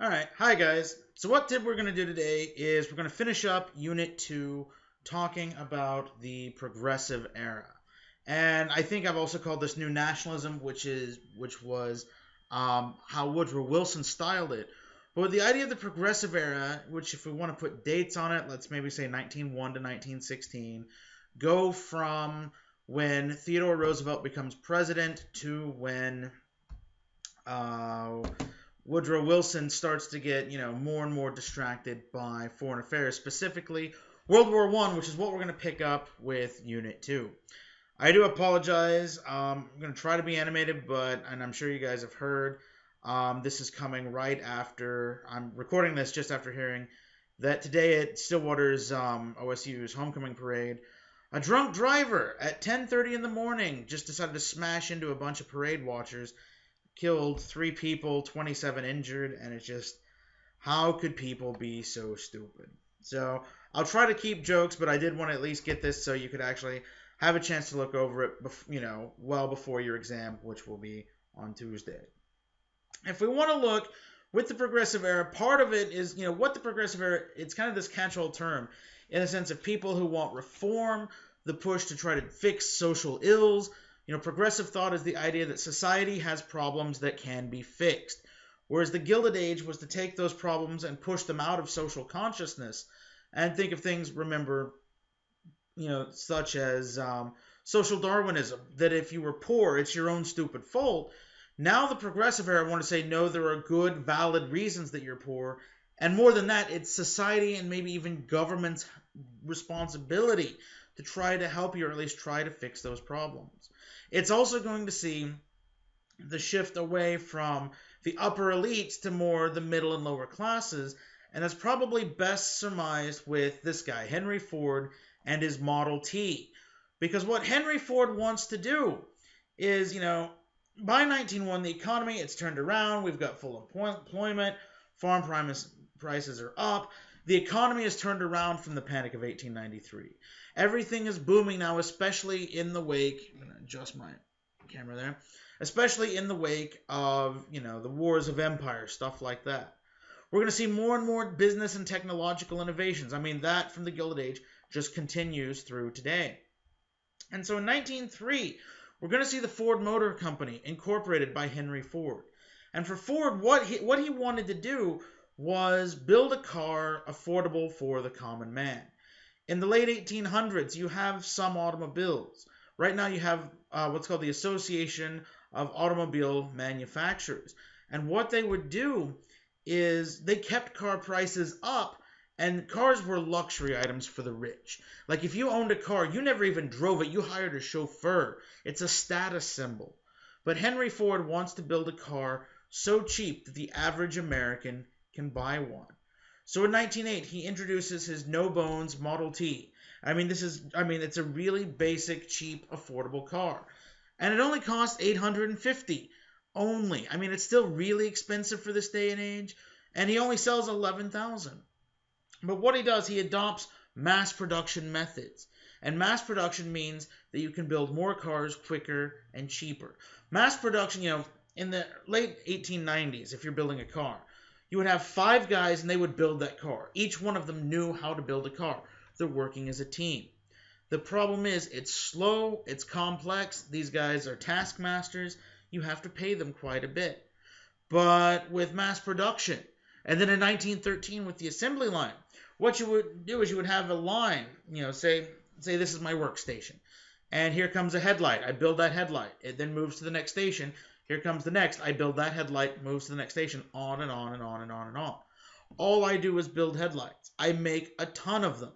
All right, hi guys. So what tip we're going to do today is we're going to finish up Unit 2 talking about the progressive era. And I think I've also called this New Nationalism, which was how Woodrow Wilson styled it. But with the idea of the progressive era, which if we want to put dates on it, let's maybe say 1901 to 1916, go from when Theodore Roosevelt becomes president to when uh, Woodrow Wilson starts to get, more and more distracted by foreign affairs, specifically World War One, which is what we're going to pick up with Unit 2. I do apologize. I'm going to try to be animated, and I'm sure you guys have heard, this is coming right after, I'm recording this just after hearing that today at Stillwater's OSU's homecoming parade, a drunk driver at 10:30 in the morning just decided to smash into a bunch of parade watchers, killed 3 people, 27 injured, and it's just, how could people be so stupid? So I'll try to keep jokes, but I did want to at least get this so you could actually have a chance to look over it, well before your exam, which will be on Tuesday. If we want to look with the progressive era, part of it is, what the progressive era, it's kind of this catch-all term in the sense of people who want reform, the push to try to fix social ills. Progressive thought is the idea that society has problems that can be fixed. Whereas the Gilded Age was to take those problems and push them out of social consciousness and think of things, remember, such as social Darwinism, that if you were poor, it's your own stupid fault. Now the progressive era want to say, no, there are good, valid reasons that you're poor. And more than that, it's society and maybe even government's responsibility to try to help you, or at least try to fix those problems. It's also going to see the shift away from the upper elites to more the middle and lower classes, and that's probably best surmised with this guy, Henry Ford, and his Model T. Because what Henry Ford wants to do is, by 1901, the economy, it's turned around. We've got full employment. Farm prices are up. The economy has turned around from the Panic of 1893. Everything is booming now, especially in the wake. I'm going to adjust my camera there. Especially in the wake of, the wars of empire, stuff like that. We're going to see more and more business and technological innovations. I mean, that from the Gilded Age just continues through today. And so in 1903, we're going to see the Ford Motor Company incorporated by Henry Ford. And for Ford, what he wanted to do was build a car affordable for the common man. In the late 1800s, you have some automobiles. Right now, you have what's called the Association of Automobile Manufacturers. And what they would do is they kept car prices up, and cars were luxury items for the rich. Like if you owned a car, you never even drove it, you hired a chauffeur. It's a status symbol. But Henry Ford wants to build a car so cheap that the average American can buy one. So in 1908, he introduces his no bones Model T. It's a really basic, cheap, affordable car. And it only costs $850 only. It's still really expensive for this day and age, and he only sells 11,000. But what he does, he adopts mass production methods. And mass production means that you can build more cars quicker and cheaper. Mass production, in the late 1890s, if you're building a car, you would have 5 guys and they would build that car. Each one of them knew how to build a car. They're working as a team. The problem is it's slow, it's complex. These guys are taskmasters. You have to pay them quite a bit. But with mass production, and then in 1913 with the assembly line, what you would do is you would have a line, say this is my workstation. And here comes a headlight. I build that headlight. It then moves to the next station. Here comes the next. I build that headlight, moves to the next station, on and on and on and on and on. All I do is build headlights. I make a ton of them.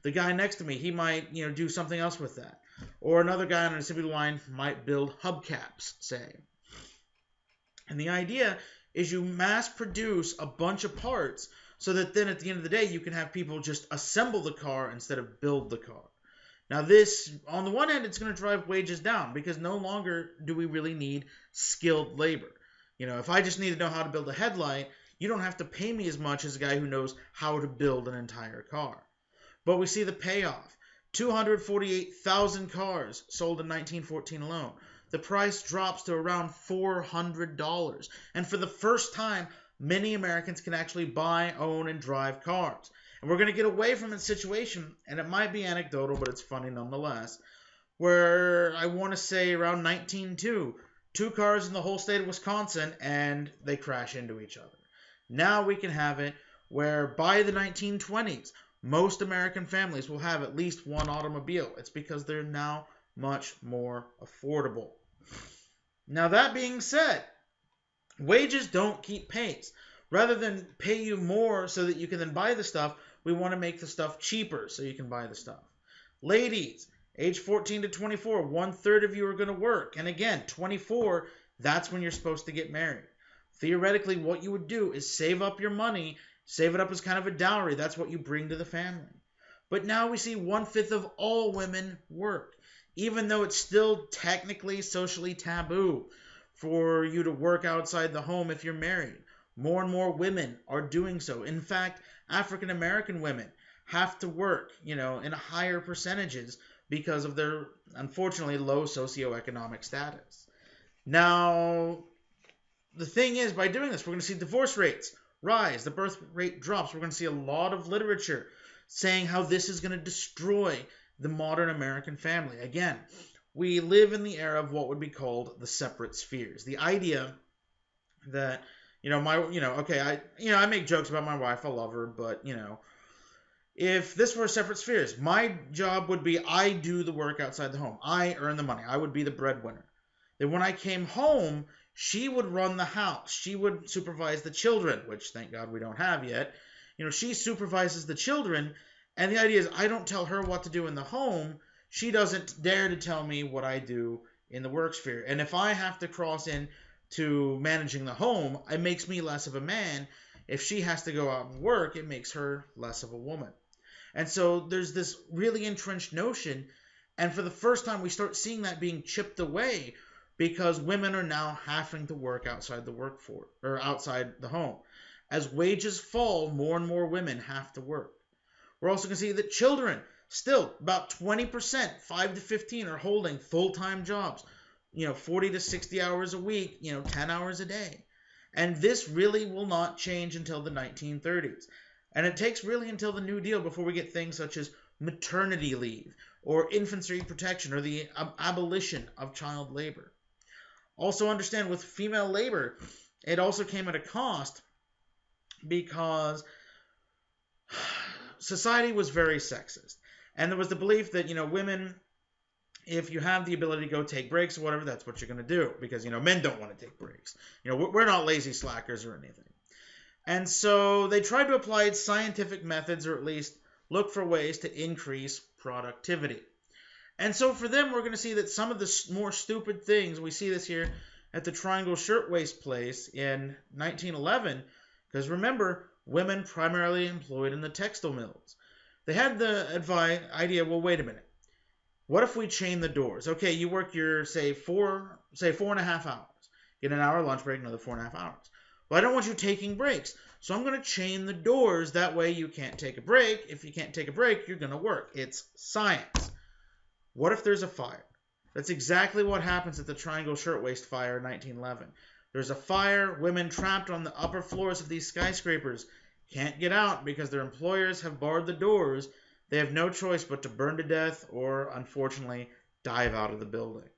The guy next to me, he might, do something else with that. Or another guy on an assembly line might build hubcaps, say. And the idea is you mass produce a bunch of parts so that then at the end of the day you can have people just assemble the car instead of build the car. Now this, on the one hand, it's going to drive wages down because no longer do we really need skilled labor. If I just need to know how to build a headlight, you don't have to pay me as much as a guy who knows how to build an entire car. But we see the payoff. 248,000 cars sold in 1914 alone. The price drops to around $400. And for the first time, many Americans can actually buy, own, and drive cars. And we're going to get away from a situation, and it might be anecdotal, but it's funny nonetheless, where I want to say around 1902, two cars in the whole state of Wisconsin, and they crash into each other. Now we can have it where by the 1920s, most American families will have at least one automobile. It's because they're now much more affordable. Now, that being said, wages don't keep pace. Rather than pay you more so that you can then buy the stuff, we want to make the stuff cheaper so you can buy the stuff. Ladies, age 14 to 24, 1/3 of you are going to work. And again, 24, that's when you're supposed to get married. Theoretically, what you would do is save up your money, save it up as kind of a dowry. That's what you bring to the family. But now we see 1/5 of all women work, even though it's still technically socially taboo for you to work outside the home if you're married. More and more women are doing so. In fact, African American women have to work, in higher percentages because of their, unfortunately, low socioeconomic status. Now, the thing is, by doing this, we're going to see divorce rates rise, the birth rate drops. We're going to see a lot of literature saying how this is going to destroy the modern American family. Again, we live in the era of what would be called the separate spheres. The idea that, I make jokes about my wife, I love her, but, if this were separate spheres, my job would be I do the work outside the home. I earn the money. I would be the breadwinner. Then when I came home, she would run the house. She would supervise the children, which thank God we don't have yet. She supervises the children, and the idea is I don't tell her what to do in the home. She doesn't dare to tell me what I do in the work sphere. And if I have to cross in to managing the home, it makes me less of a man. If she has to go out and work, it makes her less of a woman. And so there's this really entrenched notion, and for the first time we start seeing that being chipped away because women are now having to work outside the workforce or outside the home. As wages fall, more and more women have to work. We're also going to see that children, still about 20%, 5 to 15, are holding full-time jobs, 40 to 60 hours a week, 10 hours a day. And this really will not change until the 1930s. And it takes really until the New Deal before we get things such as maternity leave or infancy protection or the abolition of child labor. Also understand with female labor, it also came at a cost because society was very sexist. And there was the belief that, women, if you have the ability to go take breaks or whatever, that's what you're going to do. Because, men don't want to take breaks. We're not lazy slackers or anything. And so they tried to apply scientific methods, or at least look for ways to increase productivity. And so for them, we're going to see that some of the more stupid things, we see this here at the Triangle Shirtwaist Place in 1911, because remember, women primarily employed in the textile mills. They had the idea, well, wait a minute. What if we chain the doors? Okay, you work your, say 4.5 hours. Get an hour lunch break, another 4.5 hours. Well, I don't want you taking breaks, so I'm going to chain the doors. That way you can't take a break. If you can't take a break, you're going to work. It's science. What if there's a fire? That's exactly what happens at the Triangle Shirtwaist Fire in 1911. There's a fire, women trapped on the upper floors of these skyscrapers can't get out because their employers have barred the doors. They have no choice but to burn to death or, unfortunately, dive out of the building.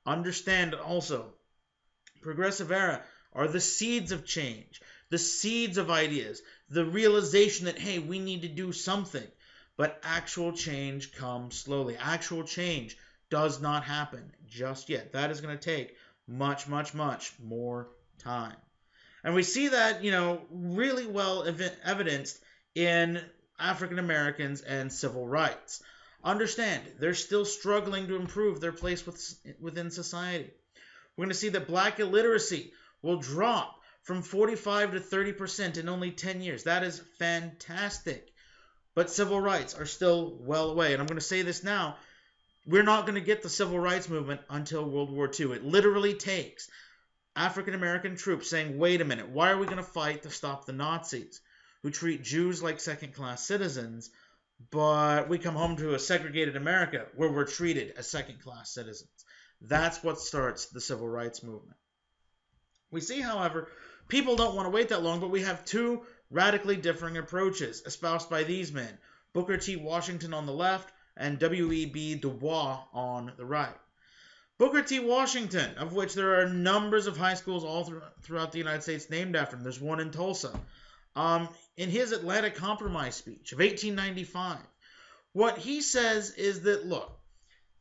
Understand also, Progressive Era are the seeds of change, the seeds of ideas, the realization that, hey, we need to do something. But actual change comes slowly. Actual change does not happen just yet. That is going to take much, much, much more time. And we see that, really well evidenced in African Americans and civil rights. Understand, they're still struggling to improve their place within society. We're going to see that black illiteracy will drop from 45 to 30% in only 10 years. That is fantastic. But civil rights are still well away. And I'm going to say this now. We're not going to get the civil rights movement until World War II. It literally takes African American troops saying, wait a minute, why are we going to fight to stop the Nazis who treat Jews like second-class citizens, but we come home to a segregated America where we're treated as second-class citizens? That's what starts the civil rights movement. We see, however, People don't want to wait that long, but we have two radically differing approaches espoused by these men, Booker T. Washington on the left and W.E.B. Du Bois on the right. Booker T. Washington, of which there are numbers of high schools all throughout the United States named after him. There's one in Tulsa. In his Atlantic Compromise speech of 1895, what he says is that, look,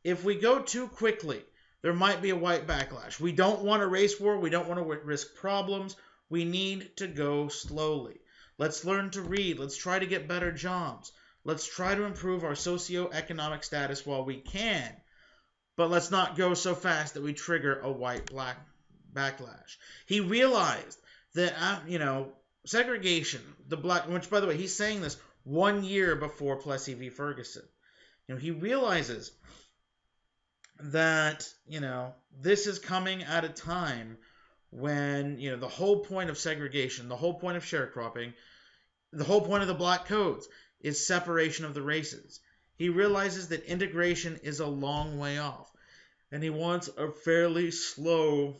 if we go too quickly, there might be a white backlash. We don't want a race war. We don't want to risk problems. We need to go slowly. Let's learn to read. Let's try to get better jobs. Let's try to improve our socioeconomic status while we can. But let's not go so fast that we trigger a white-black backlash. He realized that, segregation, which, by the way, he's saying this 1 year before Plessy v. Ferguson. He realizes that, this is coming at a time when, the whole point of segregation, the whole point of sharecropping, the whole point of the black codes is separation of the races. He realizes that integration is a long way off, and he wants a fairly slow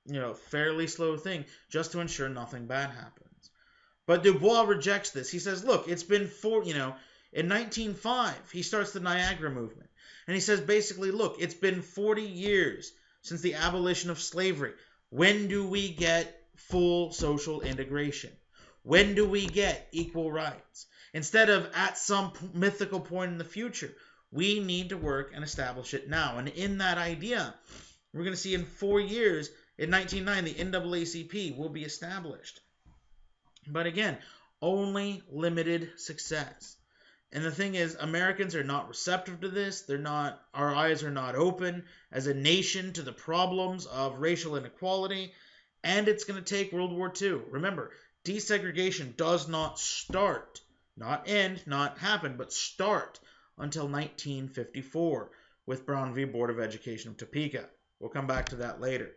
thing just to ensure nothing bad happens. But Du Bois rejects this. He says, look, it's been in 1905, he starts the Niagara movement. And he says basically, look, it's been 40 years since the abolition of slavery. When do we get full social integration? When do we get equal rights? Instead of at some mythical point in the future, we need to work and establish it now. And in that idea, we're going to see in 4 years, in 1909, the NAACP will be established. But again, only limited success. And the thing is, Americans are not receptive to this. Our eyes are not open as a nation to the problems of racial inequality. And it's going to take World War II. Remember, desegregation does not start, not end, not happen, but start until 1954 with Brown v. Board of Education of Topeka. We'll come back to that later.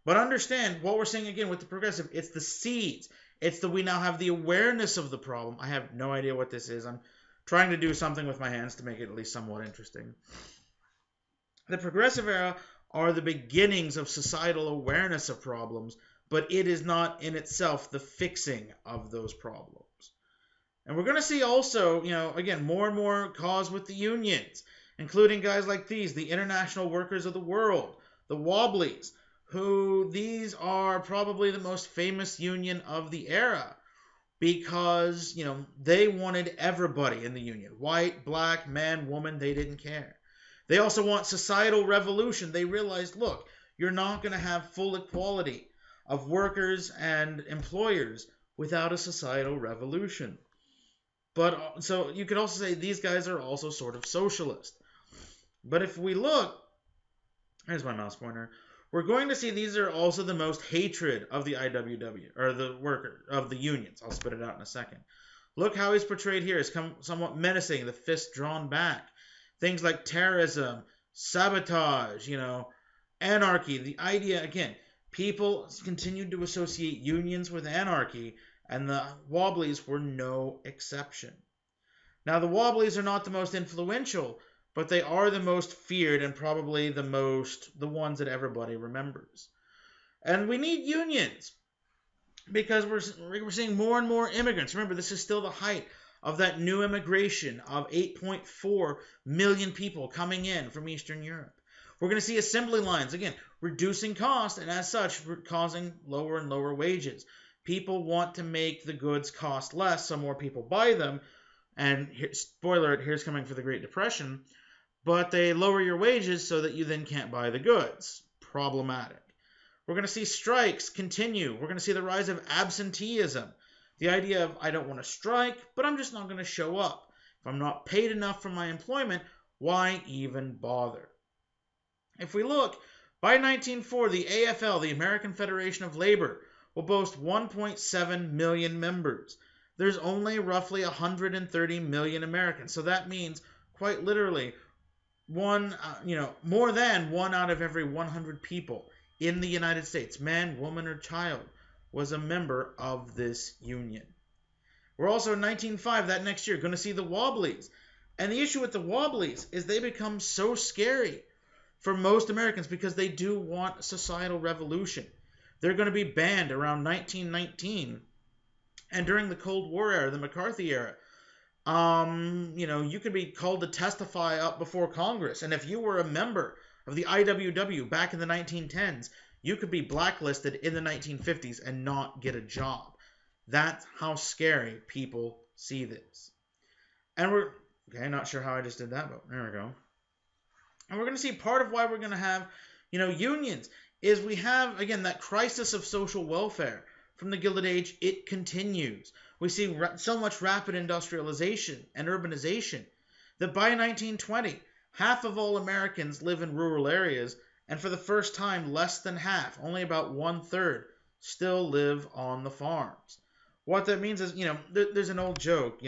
But understand what we're saying again with the progressive. It's the seeds. It's that we now have the awareness of the problem. I have no idea what this is. I'm trying to do something with my hands to make it at least somewhat interesting. The progressive era are the beginnings of societal awareness of problems, but it is not in itself the fixing of those problems. And we're going to see also, again, more and more cause with the unions, including guys like these, the International Workers of the World, the Wobblies, who these are probably the most famous union of the era because, they wanted everybody in the union. White, black, man, woman, they didn't care. They also want societal revolution. They realized, look, you're not going to have full equality of workers and employers without a societal revolution. But so you could also say these guys are also sort of socialist. But if we look, here's my mouse pointer, we're going to see these are also the most hatred of the IWW, or the worker, of the unions. I'll spit it out in a second. Look how he's portrayed here. It's somewhat menacing, the fist drawn back. Things like terrorism, sabotage, anarchy. The idea, again, people continued to associate unions with anarchy, and the Wobblies were no exception. Now, the Wobblies are not the most influential, but they are the most feared and probably the ones that everybody remembers. And we need unions because we're seeing more and more immigrants. Remember, this is still the height of that new immigration of 8.4 million people coming in from Eastern Europe. We're going to see assembly lines, again, reducing cost and as such causing lower and lower wages. People want to make the goods cost less so more people buy them. And spoiler, here's coming for the Great Depression. But they lower your wages so that you then can't buy the goods. Problematic. We're going to see strikes continue. We're going to see the rise of absenteeism. The idea of, I don't want to strike, but I'm just not going to show up. If I'm not paid enough for my employment, why even bother? If we look, by 1904, the AFL, the American Federation of Labor, will boast 1.7 million members. There's only roughly 130 million Americans. So that means, quite literally, more than 1 out of every 100 people in the United States, man, woman, or child, was a member of this union. We're also in 1905, that next year, going to see the Wobblies. And the issue with the Wobblies is they become so scary for most Americans because they do want a societal revolution. They're going to be banned around 1919. And during the Cold War era, the McCarthy era, you could be called to testify up before Congress. And if you were a member of the IWW back in the 1910s, you could be blacklisted in the 1950s and not get a job. That's how scary people see this. And not sure how I just did that, but there we go. And we're going to see part of why we're going to have, unions is we have, again, that crisis of social welfare from the Gilded Age. It continues. We see so much rapid industrialization and urbanization that by 1920, half of all Americans live in rural areas, and for the first time, less than half, only about 1/3, still live on the farms. What that means is, there's an old joke,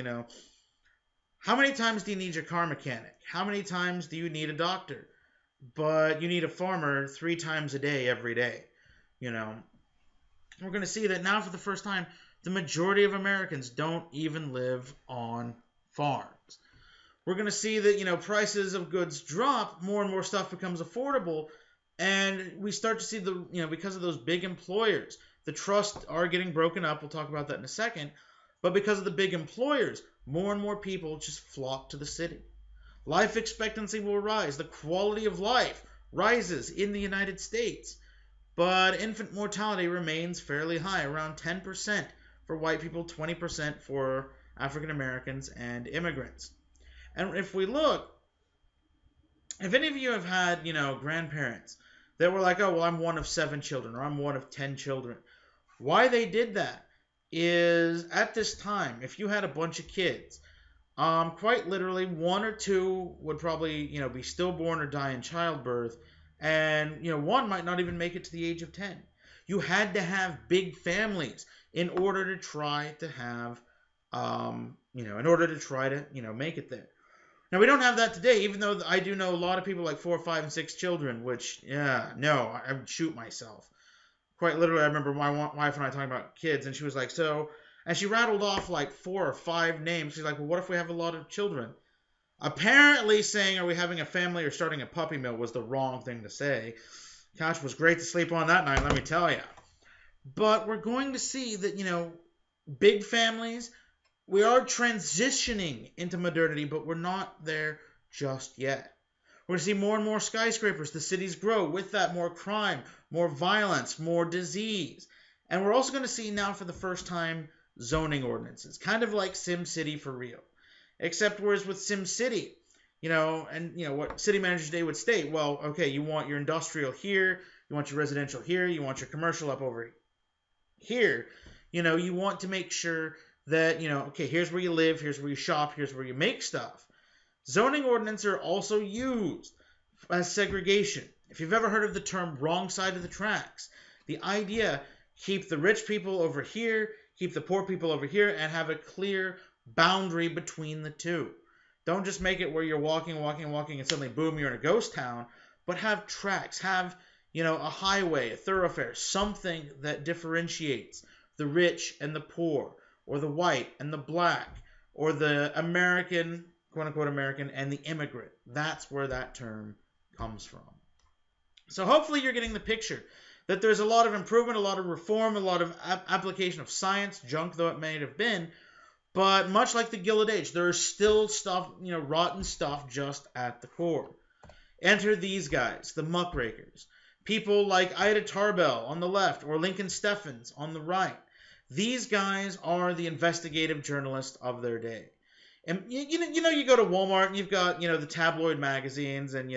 how many times do you need your car mechanic? How many times do you need a doctor? But you need a farmer 3 times a day, every day. We're going to see that now for the first time, the majority of Americans don't even live on farms. We're going to see that, prices of goods drop, more and more stuff becomes affordable, and we start to see because of those big employers, the trusts are getting broken up. We'll talk about that in a second. But because of the big employers, more and more people just flock to the city. Life expectancy will rise. The quality of life rises in the United States. But infant mortality remains fairly high, around 10% for white people, 20% for African Americans and immigrants. And if we look, if any of you have had, grandparents that were like, oh, well, I'm one of 7 children, or I'm one of 10 children. Why they did that is at this time, if you had a bunch of kids, quite literally 1 or 2 would probably, be stillborn or die in childbirth, and, 1 might not even make it to the age of 10. You had to have big families in order to try to have, make it there. Now, we don't have that today, even though I do know a lot of people like 4, 5, and 6 children, which, I would shoot myself. Quite literally, I remember my wife and I talking about kids, and she was like, and she rattled off like 4 or 5 names. She's like, well, what if we have a lot of children? Apparently saying, are we having a family or starting a puppy mill was the wrong thing to say. Gosh, was great to sleep on that night, let me tell you. But we're going to see that, big families, we are transitioning into modernity, but we're not there just yet. We're going to see more and more skyscrapers. The cities grow. With that, more crime, more violence, more disease. And we're also going to see now for the first time zoning ordinances, kind of like SimCity for real. Except whereas with SimCity, what City Manager Day would state, well, okay, you want your industrial here, you want your residential here, you want your commercial up over here. You want to make sure that, okay, here's where you live, here's where you shop, here's where you make stuff. Zoning ordinances are also used as segregation. If you've ever heard of the term wrong side of the tracks, the idea, keep the rich people over here, keep the poor people over here, and have a clear boundary between the two. Don't just make it where you're walking, and suddenly, boom, you're in a ghost town, but have tracks, have, a highway, a thoroughfare, something that differentiates the rich and the poor, or the white and the black, or the American, quote-unquote American, and the immigrant. That's where that term comes from. So hopefully you're getting the picture that there's a lot of improvement, a lot of reform, a lot of application of science, junk though it may have been, but much like the Gilded Age, there is still stuff, rotten stuff just at the core. Enter these guys, the muckrakers. People like Ida Tarbell on the left or Lincoln Steffens on the right. These guys are the investigative journalists of their day. And you go to Walmart and you've got, the tabloid magazines and,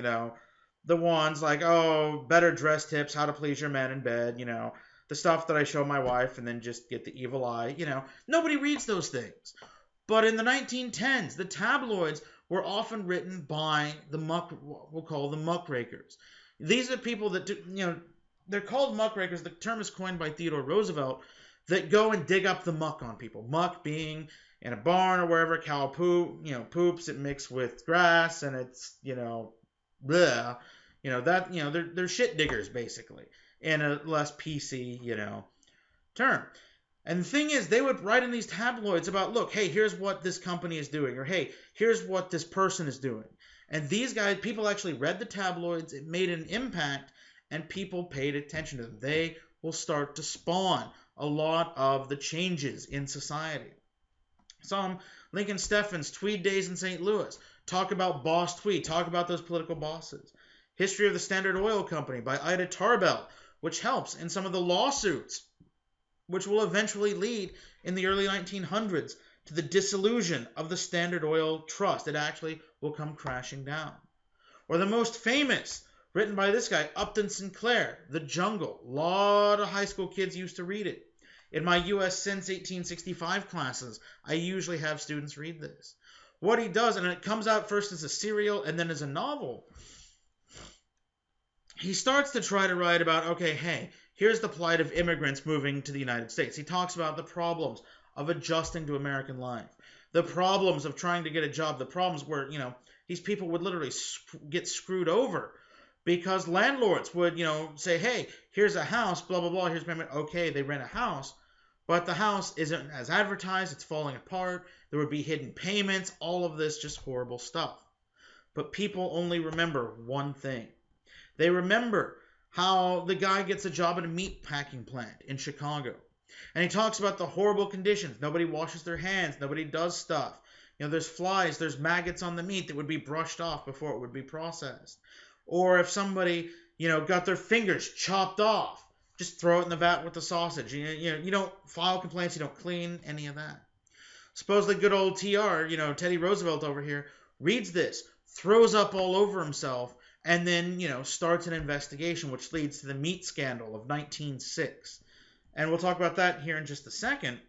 the ones like, oh, better dress tips, how to please your man in bed, the stuff that I show my wife and then just get the evil eye, Nobody reads those things. But in the 1910s, the tabloids were often written by we'll call the muckrakers. These are people that, they're called muckrakers. The term is coined by Theodore Roosevelt, that go and dig up the muck on people. Muck being in a barn or wherever a cow poops, it mixed with grass, and it's, bleh. They're shit diggers, basically, in a less PC, term. And the thing is, they would write in these tabloids about, look, hey, here's what this company is doing, or hey, here's what this person is doing. And these guys, people actually read the tabloids, it made an impact, and people paid attention to them. They will start to spawn a lot of the changes in society. Some Lincoln Steffens, Tweed Days in St. Louis, talk about Boss Tweed, talk about those political bosses. History of the Standard Oil Company by Ida Tarbell, which helps in some of the lawsuits, which will eventually lead in the early 1900s to the dissolution of the Standard Oil Trust. It actually will come crashing down. Or the most famous, written by this guy, Upton Sinclair, The Jungle. A lot of high school kids used to read it. In my U.S. since 1865 classes, I usually have students read this. What he does, and it comes out first as a serial and then as a novel, he starts to try to write about, okay, hey, here's the plight of immigrants moving to the United States. He talks about the problems of adjusting to American life, the problems of trying to get a job, the problems where, these people would literally get screwed over because landlords would, say, hey, here's a house, blah, blah, blah, here's payment. Okay, they rent a house, but the house isn't as advertised, it's falling apart, there would be hidden payments, all of this just horrible stuff. But people only remember one thing. They remember how the guy gets a job at a meat packing plant in Chicago. And he talks about the horrible conditions. Nobody washes their hands. Nobody does stuff. There's flies, there's maggots on the meat that would be brushed off before it would be processed. Or if somebody, got their fingers chopped off, just throw it in the vat with the sausage. You don't file complaints, you don't clean any of that. Supposedly good old TR, Teddy Roosevelt over here, reads this, throws up all over himself, and then, starts an investigation which leads to the meat scandal of 1906. And we'll talk about that here in just a second.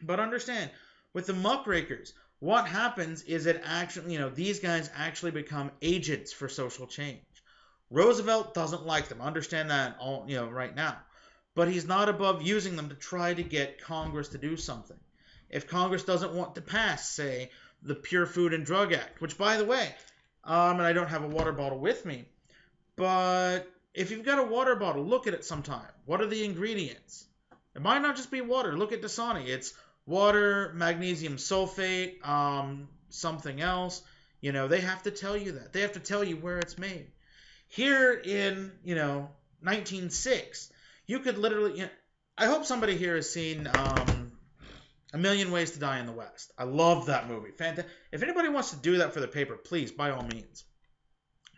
But understand, with the muckrakers, what happens is it actually, these guys actually become agents for social change. Roosevelt doesn't like them. Understand that all, right now. But he's not above using them to try to get Congress to do something. If Congress doesn't want to pass, say, the Pure Food and Drug Act, which, by the way, and I don't have a water bottle with me, but if you've got a water bottle, look at it sometime. What are the ingredients? It might not just be water. Look at Dasani. It's water, magnesium sulfate, something else. They have to tell you that. They have to tell you where it's made. Here in, 1906, you could literally... I hope somebody here has seen A Million Ways to Die in the West. I love that movie. Fantastic. If anybody wants to do that for the paper, please, by all means.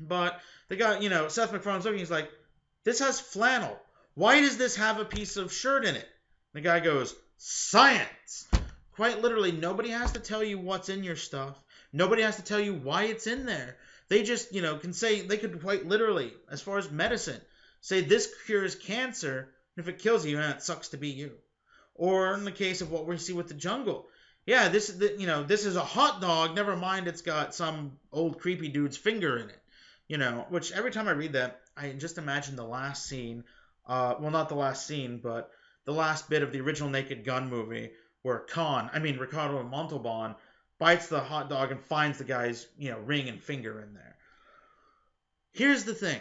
But the guy, Seth MacFarlane's looking, he's like, this has flannel. Why does this have a piece of shirt in it? The guy goes, science. Quite literally, nobody has to tell you what's in your stuff. Nobody has to tell you why it's in there. They just, can say, they could quite literally, as far as medicine, say this cures cancer, and if it kills you, it sucks to be you. Or in the case of what we see with the jungle, yeah, this is a hot dog. Never mind, it's got some old creepy dude's finger in it. Which every time I read that, I just imagine the last scene. Well, not the last scene, but the last bit of the original Naked Gun movie where Ricardo Montalban bites the hot dog and finds the guy's, ring and finger in there. Here's the thing.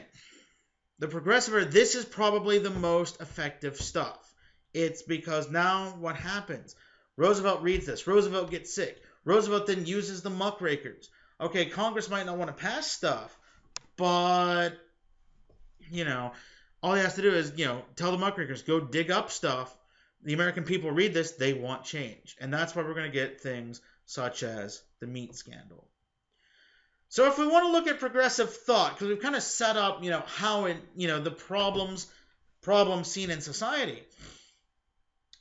The Progressive Era, this is probably the most effective stuff. It's because now what happens? Roosevelt reads this. Roosevelt gets sick. Roosevelt then uses the muckrakers. Okay, Congress might not want to pass stuff, but, all he has to do is, tell the muckrakers, go dig up stuff. The American people read this, they want change. And that's why we're going to get things such as the meat scandal. So if we want to look at progressive thought, because we've kind of set up, how it, the problems seen in society.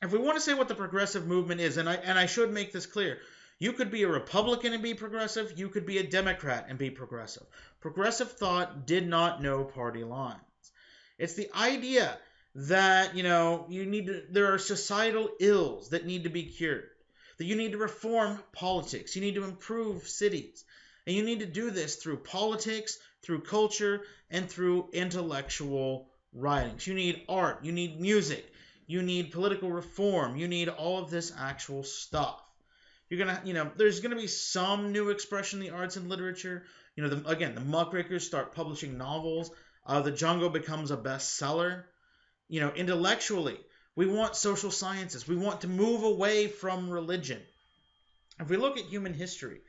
If we want to say what the progressive movement is, and I should make this clear, you could be a Republican and be progressive, you could be a Democrat and be progressive. Progressive thought did not know party lines. It's the idea that, there are societal ills that need to be cured, that you need to reform politics, you need to improve cities, and you need to do this through politics, through culture, and through intellectual writings. You need art, you need music, you need political reform, you need all of this actual stuff. You're gonna, there's gonna be some new expression in the arts and literature. The muckrakers start publishing novels. The Jungle becomes a bestseller. Intellectually, we want social sciences. We want to move away from religion. If we look at human history,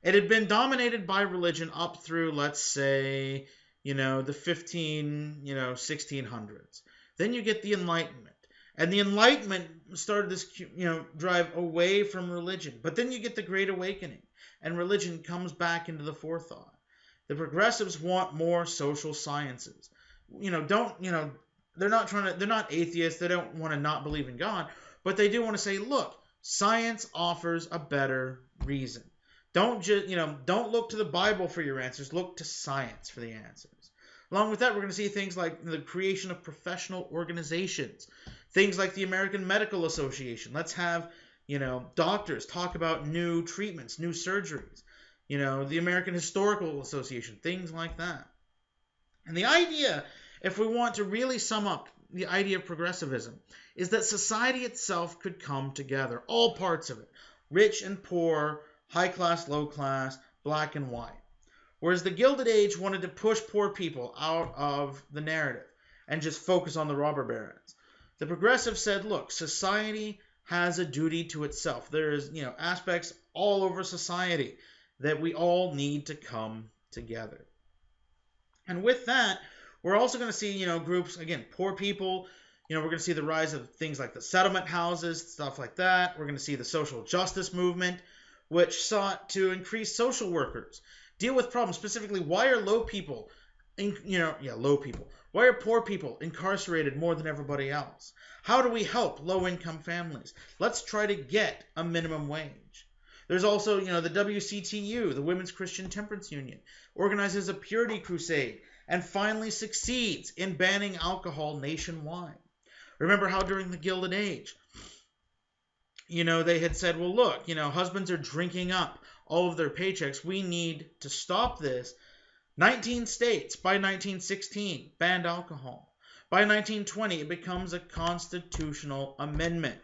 it had been dominated by religion up through, let's say, the 1600s. Then you get the Enlightenment. And the Enlightenment started this, drive away from religion. But then you get the Great Awakening, and religion comes back into the forethought. The progressives want more social sciences. They're not atheists. They don't want to not believe in God, but they do want to say, look, science offers a better reason. Don't look to the Bible for your answers. Look to science for the answers. Along with that, we're going to see things like the creation of professional organizations. Things like the American Medical Association. Let's have, doctors talk about new treatments, new surgeries. The American Historical Association, things like that. And the idea, if we want to really sum up the idea of progressivism, is that society itself could come together, all parts of it, rich and poor, high class, low class, black and white. Whereas the Gilded Age wanted to push poor people out of the narrative and just focus on the robber barons. The progressives said, look, society has a duty to itself. There's, aspects all over society that we all need to come together. And with that, we're also going to see, groups, again, poor people. We're going to see the rise of things like the settlement houses, stuff like that. We're going to see the social justice movement, which sought to increase social workers, deal with problems. Specifically, why are low people, why are poor people incarcerated more than everybody else? How do we help low-income families? Let's try to get a minimum wage. There's also, the WCTU, the Women's Christian Temperance Union, organizes a purity crusade and finally succeeds in banning alcohol nationwide. Remember how during the Gilded Age, they had said, well, look, husbands are drinking up all of their paychecks. We need to stop this. 19 states by 1916 banned alcohol. By 1920, it becomes a constitutional amendment.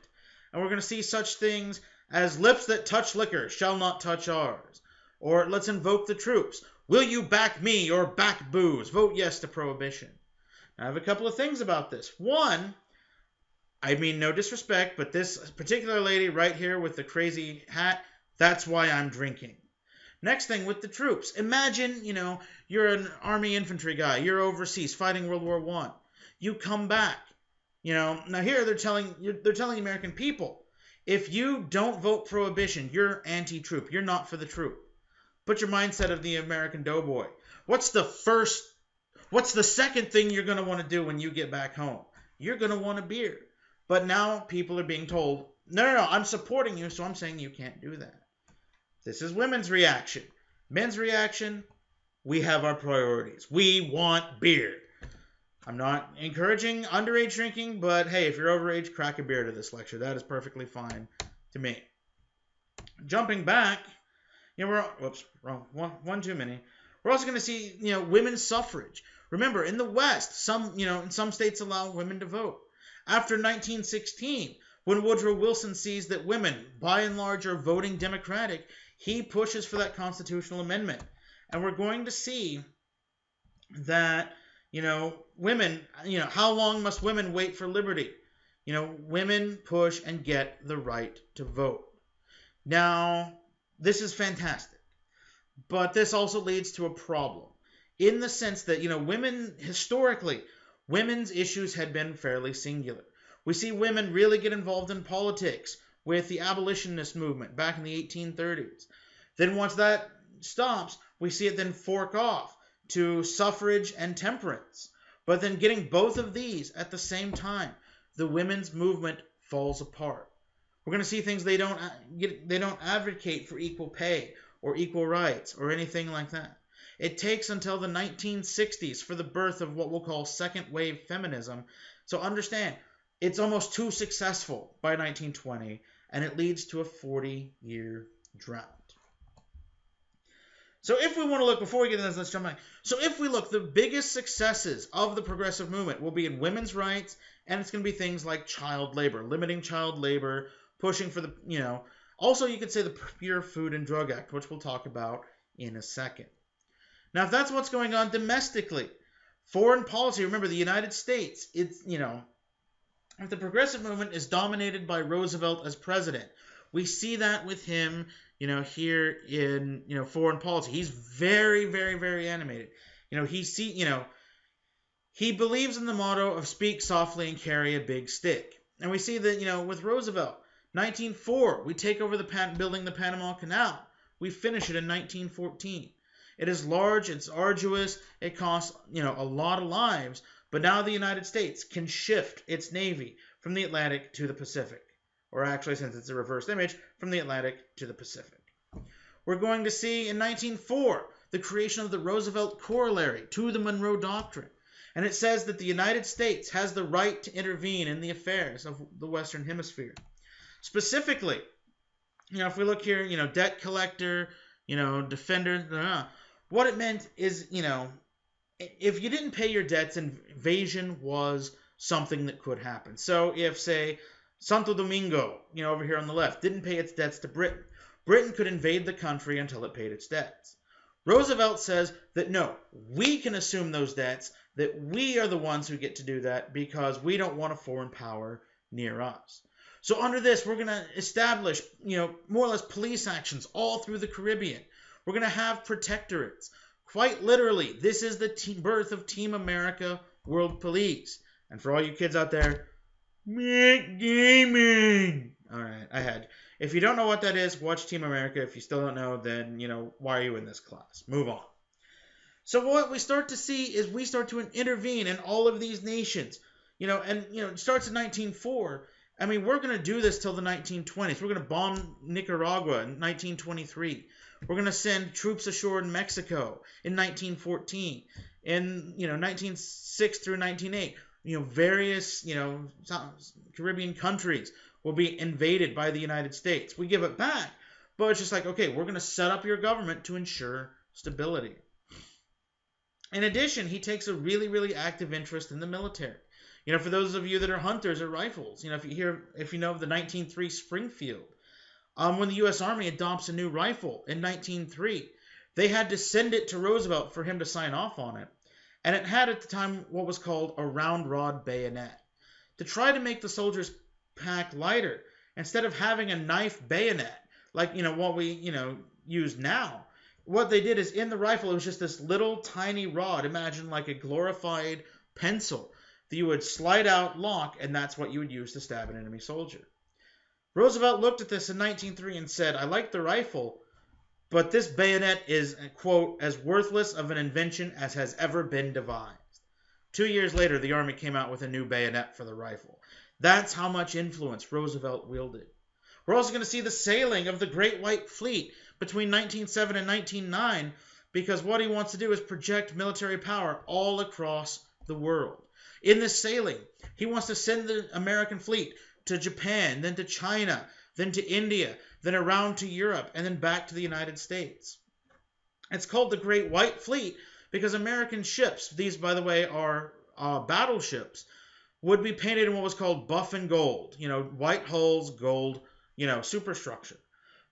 And we're going to see such things as lips that touch liquor shall not touch ours. Or let's invoke the troops. Will you back me or back booze? Vote yes to prohibition. Now, I have a couple of things about this. One, I mean no disrespect, but this particular lady right here with the crazy hat, that's why I'm drinking. Next thing with the troops. Imagine, you're an Army infantry guy. You're overseas fighting World War I. You come back. Now here they're telling the American people, if you don't vote prohibition, you're anti-troop. You're not for the troop. Put your mindset of the American doughboy. What's the second thing you're going to want to do when you get back home? You're going to want a beer. But now people are being told, no, I'm supporting you, so I'm saying you can't do that. This is women's reaction. Men's reaction, we have our priorities. We want beer. I'm not encouraging underage drinking, but hey, if you're overage, crack a beer to this lecture. That is perfectly fine to me. Jumping back, one too many. We're also going to see, women's suffrage. Remember, in the West, in some states allow women to vote. After 1916, when Woodrow Wilson sees that women, by and large, are voting Democratic, he pushes for that constitutional amendment. And we're going to see that, women, how long must women wait for liberty? Women push and get the right to vote. Now, this is fantastic. But this also leads to a problem in the sense that, women, historically, women's issues had been fairly singular. We see women really get involved in politics with the abolitionist movement back in the 1830s. Then once that stops, we see it then fork off to suffrage and temperance. But then getting both of these at the same time, the women's movement falls apart. We're going to see things they don't advocate for equal pay or equal rights or anything like that. It takes until the 1960s for the birth of what we'll call second wave feminism. So understand, it's almost too successful by 1920, and it leads to a 40-year drought. So if we want to look, before we get into this, let's jump back. So if we look, the biggest successes of the progressive movement will be in women's rights, and it's going to be things like child labor, limiting child labor, pushing for the, also you could say the Pure Food and Drug Act, which we'll talk about in a second. Now, if that's what's going on domestically, foreign policy, remember the United States, it's, if the progressive movement is dominated by Roosevelt as president, we see that with him, here in, foreign policy. He's very, very, very animated. He believes in the motto of speak softly and carry a big stick. And we see that, with Roosevelt, 1904, we take over building the Panama Canal. We finish it in 1914. It is large, it's arduous, it costs, a lot of lives, but now the United States can shift its navy from the Atlantic to the Pacific. Or actually, since it's a reverse image, from the Atlantic to the Pacific. We're going to see in 1904 the creation of the Roosevelt Corollary to the Monroe Doctrine. And it says that the United States has the right to intervene in the affairs of the Western Hemisphere. Specifically, if we look here, debt collector, defender, what it meant is, if you didn't pay your debts, invasion was something that could happen. So if, say, Santo Domingo, over here on the left, didn't pay its debts to Britain, Britain could invade the country until it paid its debts. Roosevelt says that no, we can assume those debts, that we are the ones who get to do that because we don't want a foreign power near us. So under this, we're going to establish, more or less police actions all through the Caribbean. We're going to have protectorates. Quite literally, this is the birth of Team America World Police. And for all you kids out there, Matt Damon. All right, I had. If you don't know what that is, watch Team America. If you still don't know, then, why are you in this class? Move on. So what we start to see is we start to intervene in all of these nations. It starts in 1904. I mean, we're going to do this till the 1920s. We're going to bomb Nicaragua in 1923. We're going to send troops ashore in Mexico in 1914. In, 1906 through 1908, various, Caribbean countries will be invaded by the United States. We give it back, but it's just like, okay, we're going to set up your government to ensure stability. In addition, he takes a really, really active interest in the military. For those of you that are hunters or rifles, if you know of the 1903 Springfield, when the U.S. Army adopts a new rifle in 1903, they had to send it to Roosevelt for him to sign off on it. And it had at the time what was called a round rod bayonet. To try to make the soldiers' pack lighter, instead of having a knife bayonet, like, what we, use now, what they did is in the rifle, it was just this little tiny rod, imagine like a glorified pencil, that you would slide out, lock, and that's what you would use to stab an enemy soldier. Roosevelt looked at this in 1903 and said, I like the rifle, but this bayonet is, quote, as worthless of an invention as has ever been devised. 2 years later, the Army came out with a new bayonet for the rifle. That's how much influence Roosevelt wielded. We're also going to see the sailing of the Great White Fleet between 1907 and 1909, because what he wants to do is project military power all across the world. In this sailing, he wants to send the American fleet to Japan, then to China, then to India, then around to Europe, and then back to the United States. It's called the Great White Fleet because American ships, these, by the way, are battleships, would be painted in what was called buff and gold, white hulls, gold, superstructure.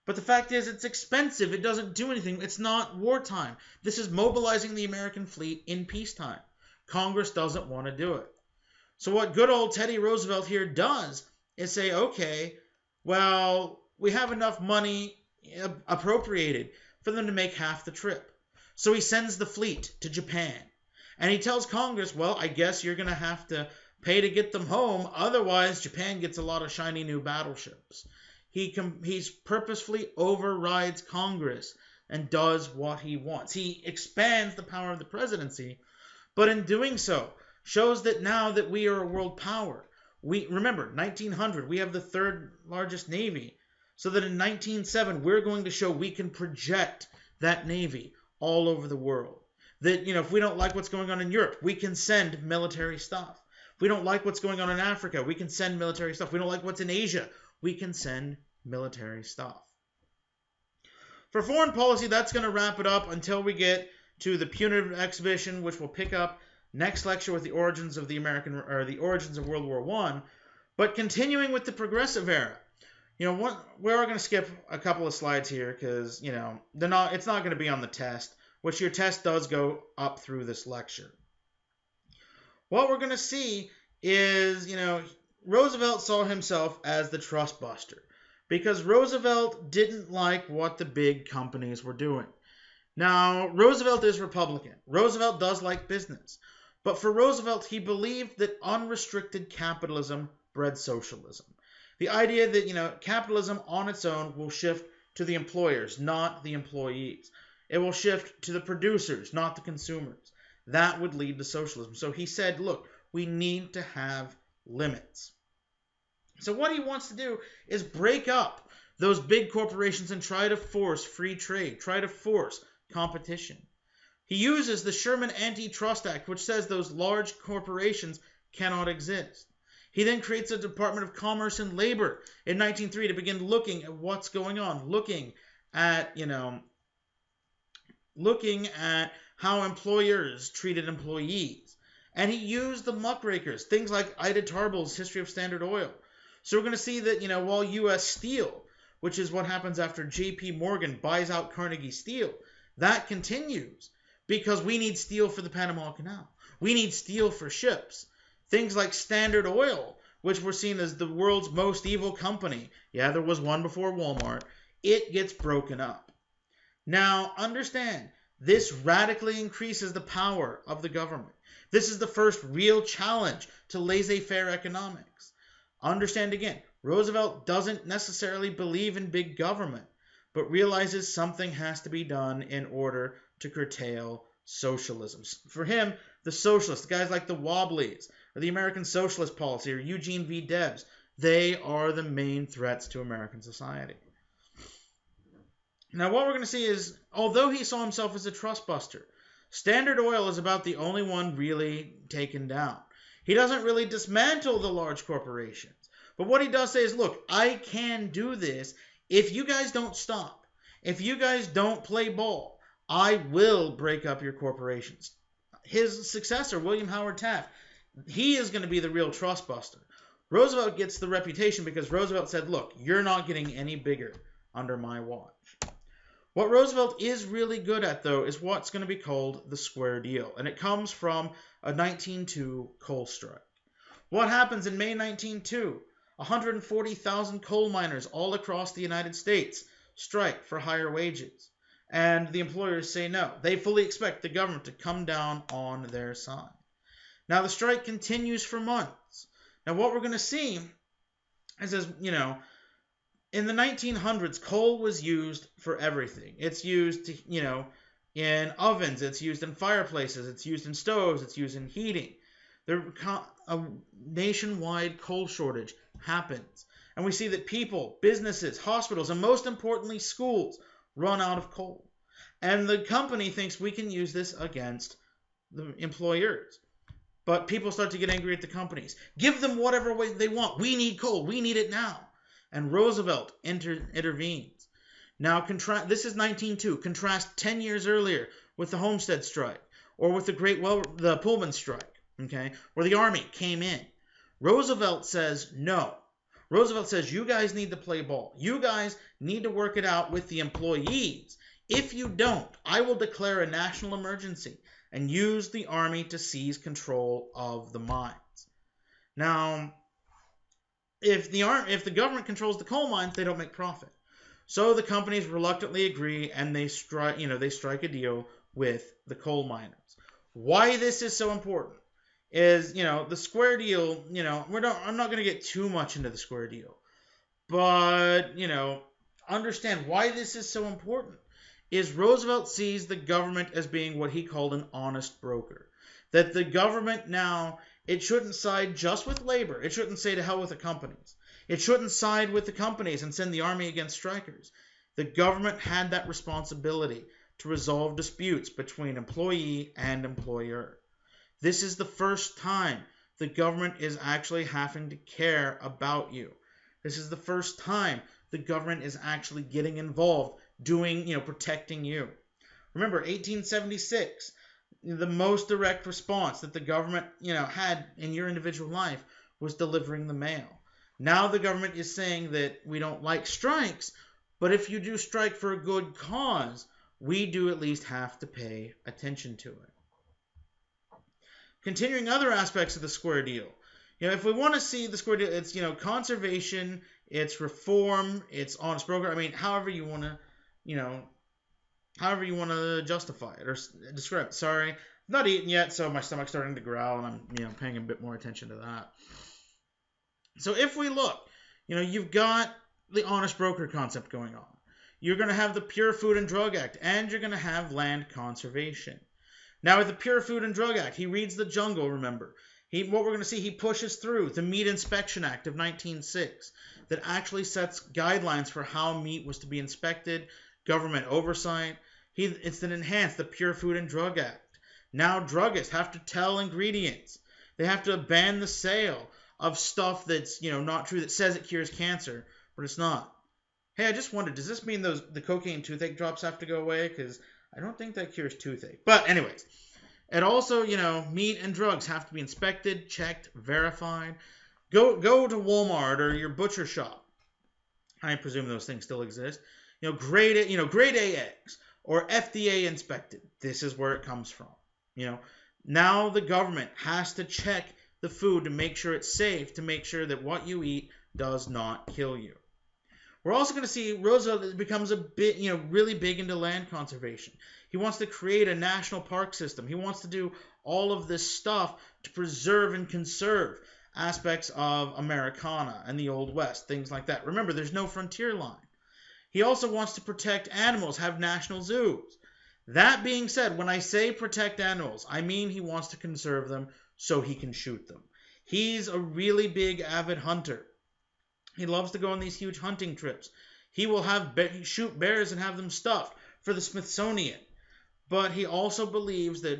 But the fact is, it's expensive. It doesn't do anything. It's not wartime. This is mobilizing the American fleet in peacetime. Congress doesn't want to do it. So what good old Teddy Roosevelt here does is say, okay, well, we have enough money appropriated for them to make half the trip. So he sends the fleet to Japan. And he tells Congress, well, I guess you're going to have to pay to get them home. Otherwise, Japan gets a lot of shiny new battleships. He's purposefully overrides Congress and does what he wants. He expands the power of the presidency, but in doing so, shows that now that we are a world power. Remember, 1900, we have the third largest navy, so that in 1907, we're going to show we can project that navy all over the world. That, if we don't like what's going on in Europe, we can send military stuff. If we don't like what's going on in Africa, we can send military stuff. If we don't like what's in Asia, we can send military stuff. For foreign policy, that's going to wrap it up until we get to the punitive exhibition, which we'll pick up next lecture with the origins of the origins of World War I. But continuing with the progressive era, we're going to skip a couple of slides here because it's not going to be on the test, which your test does go up through this lecture. What we're going to see is, Roosevelt saw himself as the trust buster because Roosevelt didn't like what the big companies were doing. Now, Roosevelt is Republican. Roosevelt does like business. But for Roosevelt, he believed that unrestricted capitalism bred socialism. The idea that, capitalism on its own will shift to the employers, not the employees. It will shift to the producers, not the consumers. That would lead to socialism. So he said, look, we need to have limits. So what he wants to do is break up those big corporations and try to force free trade, try to force competition. He uses the Sherman Antitrust Act, which says those large corporations cannot exist. He then creates a Department of Commerce and Labor in 1903 to begin looking at what's going on, looking at how employers treated employees. And he used the muckrakers, things like Ida Tarbell's History of Standard Oil. So we're going to see that, while U.S. Steel, which is what happens after J.P. Morgan buys out Carnegie Steel, that continues because we need steel for the Panama Canal. We need steel for ships. Things like Standard Oil, which were seen as the world's most evil company. Yeah, there was one before Walmart. It gets broken up. Now, understand, this radically increases the power of the government. This is the first real challenge to laissez-faire economics. Understand again, Roosevelt doesn't necessarily believe in big government, but realizes something has to be done in order to curtail socialism. For him, the socialists, guys like the Wobblies, or the American Socialist Policy, or Eugene V. Debs, they are the main threats to American society. Now, what we're going to see is, although he saw himself as a trust buster, Standard Oil is about the only one really taken down. He doesn't really dismantle the large corporations. But what he does say is, look, I can do this if you guys don't stop. If you guys don't play ball, I will break up your corporations. His successor, William Howard Taft, he is going to be the real trust buster. Roosevelt gets the reputation because Roosevelt said, look, you're not getting any bigger under my watch. What Roosevelt is really good at, though, is what's going to be called the square deal. And it comes from a 1902 coal strike. What happens in May 1902? 140,000 coal miners all across the United States strike for higher wages. And the employers say no. They fully expect the government to come down on their side. Now, the strike continues for months. Now, what we're going to see is, in the 1900s, coal was used for everything. It's used, in ovens. It's used in fireplaces. It's used in stoves. It's used in heating. A nationwide coal shortage happens. And we see that people, businesses, hospitals, and most importantly, schools run out of coal. And the company thinks we can use this against the employers. But people start to get angry at the companies. Give them whatever way they want. We need coal. We need it now. And Roosevelt intervenes. Now, this is 1902. Contrast 10 years earlier with the Homestead strike, or with the Pullman strike, where the Army came in. Roosevelt says no. Roosevelt says you guys need to play ball. You guys need to work it out with the employees. If you don't, I will declare a national emergency and use the Army to seize control of the mines. Now, if the government controls the coal mines, they don't make profit. So the companies reluctantly agree, and they strike a deal with the coal miners. Why this is so important is, the square deal, I'm not going to get too much into the square deal, but, understand why this is so important is Roosevelt sees the government as being what he called an honest broker. That the government now, it shouldn't side just with labor. It shouldn't say to hell with the companies. It shouldn't side with the companies and send the army against strikers. The government had that responsibility to resolve disputes between employee and employer. This is the first time the government is actually having to care about you. This is the first time the government is actually getting involved, protecting you. Remember, 1876, the most direct response that the government, had in your individual life was delivering the mail. Now the government is saying that we don't like strikes, but if you do strike for a good cause, we do at least have to pay attention to it. Continuing other aspects of the square deal. If we want to see the square deal, it's, conservation, it's reform, it's honest broker. However you want to justify it or describe it. Sorry, Not eaten yet, so my stomach's starting to growl, and I'm paying a bit more attention to that. So if we look, you've got the honest broker concept going on. You're going to have the Pure Food and Drug Act, and you're going to have land conservation. Now, with the Pure Food and Drug Act, he reads the jungle, remember. What we're going to see, he pushes through the Meat Inspection Act of 1906 that actually sets guidelines for how meat was to be inspected, government oversight. It's then enhanced the Pure Food and Drug Act. Now druggists have to tell ingredients. They have to ban the sale of stuff that's, not true, that says it cures cancer, but it's not. Hey, I just wondered, does this mean the cocaine toothache drops have to go away? Because I don't think that cures toothache. But anyways, and also, meat and drugs have to be inspected, checked, verified. Go to Walmart or your butcher shop. I presume those things still exist. Grade A eggs or FDA inspected. This is where it comes from. Now the government has to check the food to make sure it's safe, to make sure that what you eat does not kill you. We're also going to see Roosevelt becomes a bit, really big into land conservation. He wants to create a national park system. He wants to do all of this stuff to preserve and conserve aspects of Americana and the Old West, things like that. Remember, there's no frontier line. He also wants to protect animals, have national zoos. That being said, when I say protect animals, I mean he wants to conserve them so he can shoot them. He's a really big avid hunter. He loves to go on these huge hunting trips. He will shoot bears and have them stuffed for the Smithsonian. But he also believes that,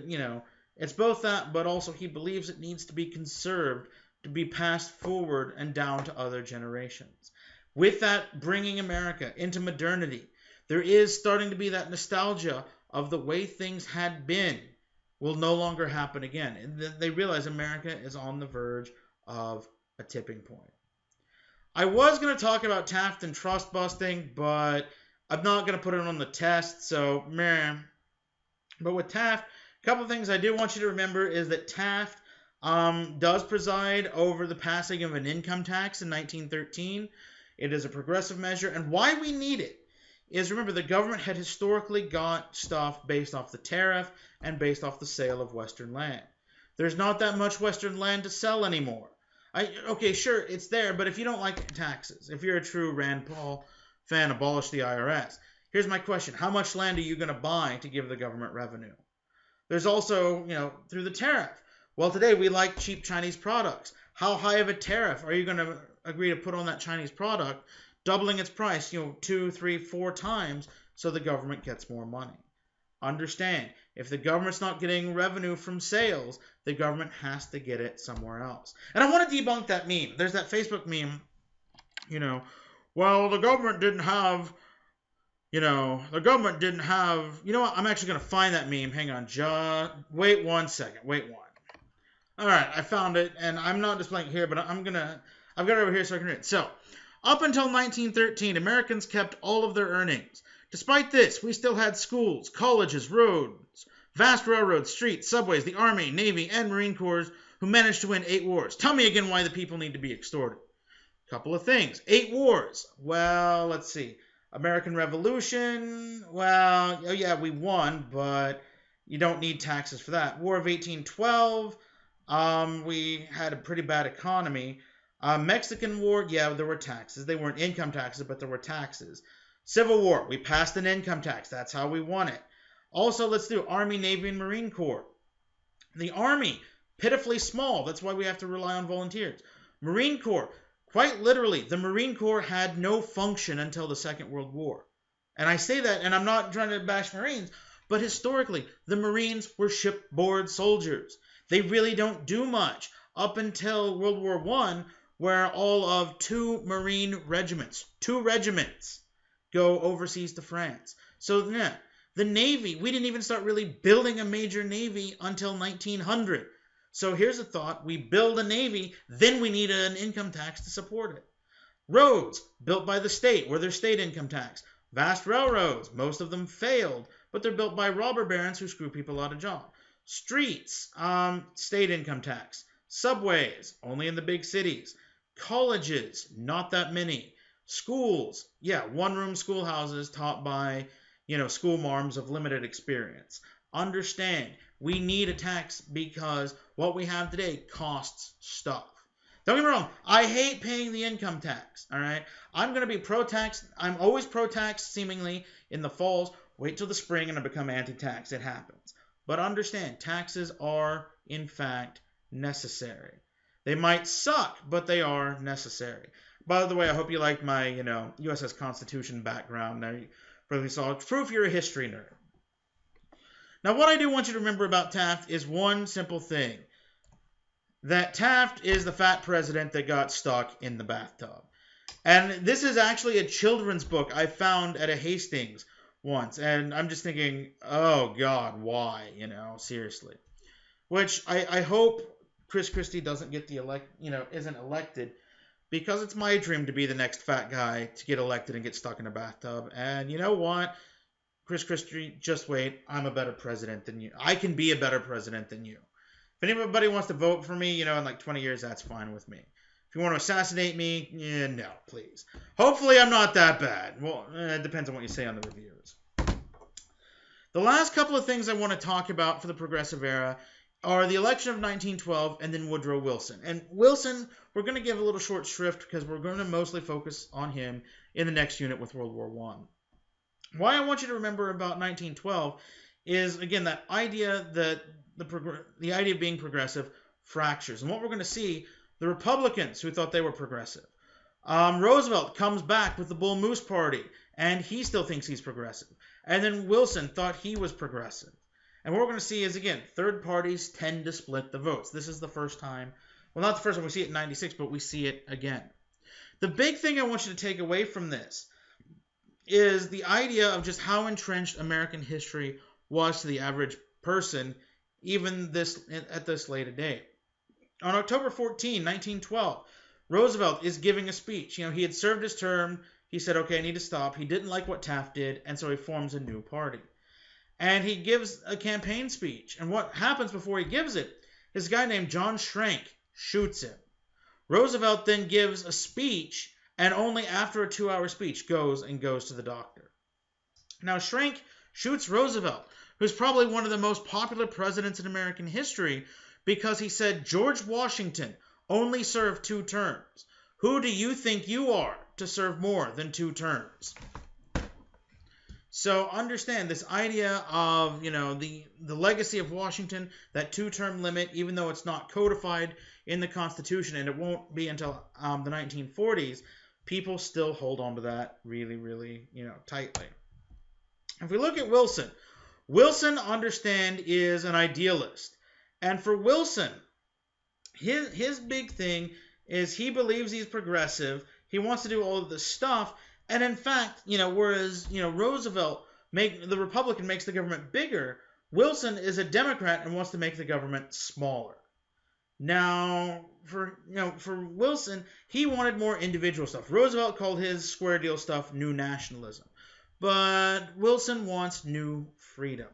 it's both that, but also he believes it needs to be conserved to be passed forward and down to other generations. With that, bringing America into modernity, there is starting to be that nostalgia of the way things had been will no longer happen again. And they realize America is on the verge of a tipping point. I was going to talk about Taft and trust busting, but I'm not going to put it on the test, so meh. But with Taft, a couple of things I do want you to remember is that Taft does preside over the passing of an income tax in 1913. It is a progressive measure, and why we need it is, remember, the government had historically got stuff based off the tariff and based off the sale of Western land. There's not that much Western land to sell anymore. Okay, sure, it's there, but if you don't like taxes, if you're a true Rand Paul fan, abolish the IRS. Here's my question. How much land are you going to buy to give the government revenue? There's also, through the tariff. Well, today we like cheap Chinese products. How high of a tariff are you going to agree to put on that Chinese product, doubling its price, 2, 3, 4 times so the government gets more money? Understand, if the government's not getting revenue from sales, the government has to get it somewhere else. And I want to debunk that meme. There's that Facebook meme, well, the government didn't have, you know what, I'm actually going to find that meme. Hang on, wait 1 second, All right, I found it, and I'm not displaying it here, but I've got it over here so I can read it. So, up until 1913, Americans kept all of their earnings. Despite this, we still had schools, colleges, roads, vast railroads, streets, subways, the Army, Navy, and Marine Corps who managed to win 8 wars. Tell me again why the people need to be extorted. Couple of things. 8 wars. Well, let's see. American Revolution. Well, oh yeah, we won, but you don't need taxes for that. War of 1812. We had a pretty bad economy. Mexican War. Yeah, there were taxes. They weren't income taxes, but there were taxes. Civil War. We passed an income tax. That's how we won it. Also, let's do Army, Navy, and Marine Corps. The Army, pitifully small. That's why we have to rely on volunteers. Marine Corps, quite literally, the Marine Corps had no function until the Second World War. And I say that, and I'm not trying to bash Marines, but historically, the Marines were shipboard soldiers. They really don't do much up until World War I, where all of 2 Marine regiments, 2 regiments, go overseas to France. So, yeah, the Navy, we didn't even start really building a major Navy until 1900. So here's a thought. We build a Navy, then we need an income tax to support it. Roads, built by the state, where there's state income tax. Vast railroads, most of them failed, but they're built by robber barons who screw people out of jobs. Streets, state income tax. Subways, only in the big cities. Colleges, not that many. Schools, yeah, 1-room schoolhouses taught by, school marms of limited experience. Understand, we need a tax because what we have today costs stuff. Don't get me wrong, I hate paying the income tax, all right? I'm going to be pro-tax. I'm always pro-tax, seemingly, in the falls. Wait till the spring and I become anti-tax. It happens. But understand, taxes are, in fact, necessary. They might suck, but they are necessary. By the way, I hope you liked my, USS Constitution background. Now, you probably saw proof you're a history nerd. Now, what I do want you to remember about Taft is one simple thing. That Taft is the fat president that got stuck in the bathtub. And this is actually a children's book I found at a Hastings once. And I'm just thinking, oh, God, why? Seriously. Which I hope Chris Christie doesn't get isn't elected, because it's my dream to be the next fat guy to get elected and get stuck in a bathtub. And you know what? Chris Christie, just wait. I'm a better president than you. I can be a better president than you. If anybody wants to vote for me, in like 20 years, that's fine with me. If you want to assassinate me, no, please. Hopefully I'm not that bad. Well, it depends on what you say on the reviews. The last couple of things I want to talk about for the Progressive Era are the election of 1912 and then Woodrow Wilson. And Wilson, we're going to give a little short shrift because we're going to mostly focus on him in the next unit with World War I. Why I want you to remember about 1912 is, again, that idea that the idea of being progressive fractures. And what we're going to see, the Republicans who thought they were progressive. Roosevelt comes back with the Bull Moose Party, and he still thinks he's progressive. And then Wilson thought he was progressive. And what we're going to see is, again, third parties tend to split the votes. This is the first time. Well, not the first time we see it in 96, but we see it again. The big thing I want you to take away from this is the idea of just how entrenched American history was to the average person, even at this late a day. On October 14, 1912, Roosevelt is giving a speech. He had served his term. He said, okay, I need to stop. He didn't like what Taft did, and so he forms a new party. And he gives a campaign speech. And what happens before he gives it is a guy named John Schrank shoots him. Roosevelt then gives a speech, and only after a 2-hour speech goes to the doctor. Now, Schrank shoots Roosevelt, who's probably one of the most popular presidents in American history, because he said George Washington only served 2 terms. Who do you think you are to serve more than 2 terms? So understand this idea of, the legacy of Washington, that 2-term limit, even though it's not codified in the Constitution, and it won't be until the 1940s, people still hold on to that really, really, tightly. If we look at Wilson, understand, is an idealist. And for Wilson, his big thing is he believes he's progressive. He wants to do all of this stuff. And in fact, whereas, Roosevelt, the Republican, makes the government bigger, Wilson is a Democrat and wants to make the government smaller. Now, for Wilson, he wanted more individual stuff. Roosevelt called his square deal stuff new nationalism. But Wilson wants new freedom.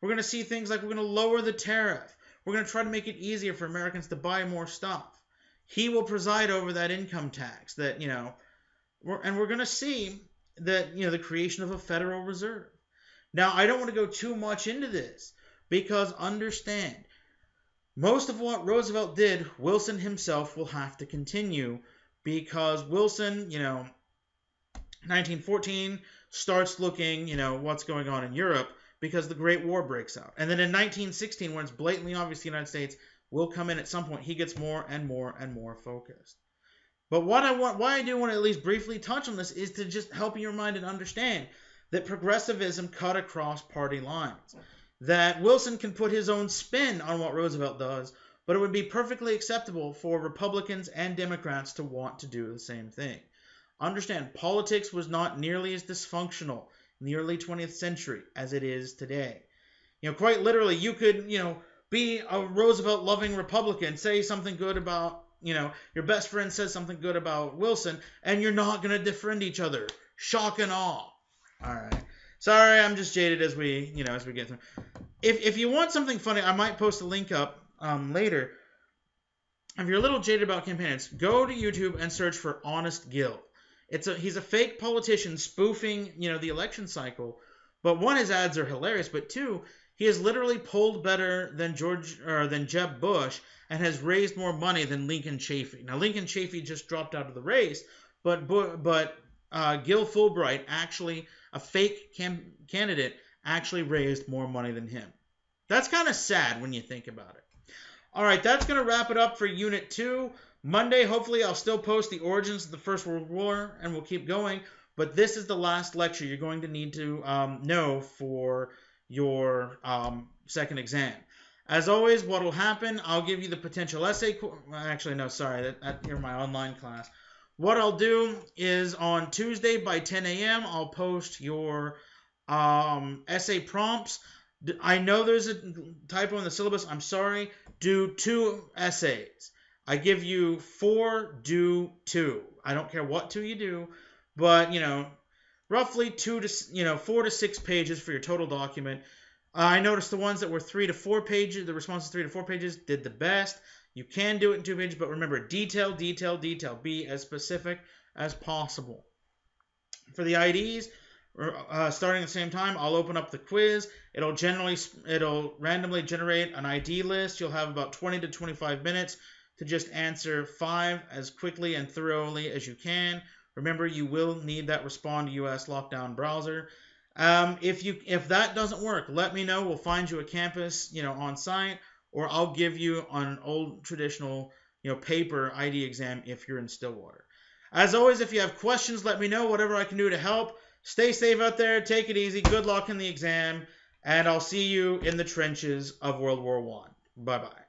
We're going to see things like we're going to lower the tariff. We're going to try to make it easier for Americans to buy more stuff. He will preside over that income tax that, and we're going to see that, the creation of a Federal Reserve. Now, I don't want to go too much into this because understand, most of what Roosevelt did, Wilson himself will have to continue because Wilson, 1914 starts looking, what's going on in Europe because the Great War breaks out. And then in 1916, when it's blatantly obvious the United States will come in at some point, he gets more and more and more focused. But why I do want to at least briefly touch on this is to just help you remind and understand that progressivism cut across party lines. That Wilson can put his own spin on what Roosevelt does, but it would be perfectly acceptable for Republicans and Democrats to want to do the same thing. Understand, politics was not nearly as dysfunctional in the early 20th century as it is today. Quite literally, you could, be a Roosevelt-loving Republican, say something good about, your best friend says something good about Wilson, and you're not going to defriend each other. Shock and awe. All right. Sorry, I'm just jaded as we get through. If you want something funny, I might post a link up later. If you're a little jaded about campaigns, go to YouTube and search for Honest Gil. He's a fake politician spoofing, the election cycle. But one, his ads are hilarious. But two, He has literally polled better than Jeb Bush and has raised more money than Lincoln Chafee. Now Lincoln Chafee just dropped out of the race, but Gil Fulbright, actually a fake candidate, actually raised more money than him. That's kind of sad when you think about it. All right, that's going to wrap it up for Unit 2. Monday, hopefully, I'll still post the origins of the First World War, and we'll keep going. But this is the last lecture you're going to need to know for your second exam. As always, what will happen, I'll give you the potential essay. Actually, no, sorry, you're my online class. What I'll do is on Tuesday by 10 a.m., I'll post your essay prompts. I know there's a typo in the syllabus. I'm sorry. Do 2 essays. I give you 4, do 2. I don't care what 2 you do, but, roughly 4 to 6 pages for your total document. I noticed the ones that were 3 to 4 pages, the responses 3 to 4 pages, did the best. You can do it in 2 pages, but remember, detail, detail, detail. Be as specific as possible. For the IDs, starting at the same time, I'll open up the quiz. It'll randomly generate an ID list. You'll have about 20 to 25 minutes to just answer 5 as quickly and thoroughly as you can. Remember, you will need that Respond US lockdown browser. If that doesn't work, let me know. We'll find you a campus, on site, or I'll give you an old traditional, paper ID exam if you're in Stillwater. As always, if you have questions, let me know. Whatever I can do to help. Stay safe out there. Take it easy. Good luck in the exam. And I'll see you in the trenches of World War I. Bye-bye.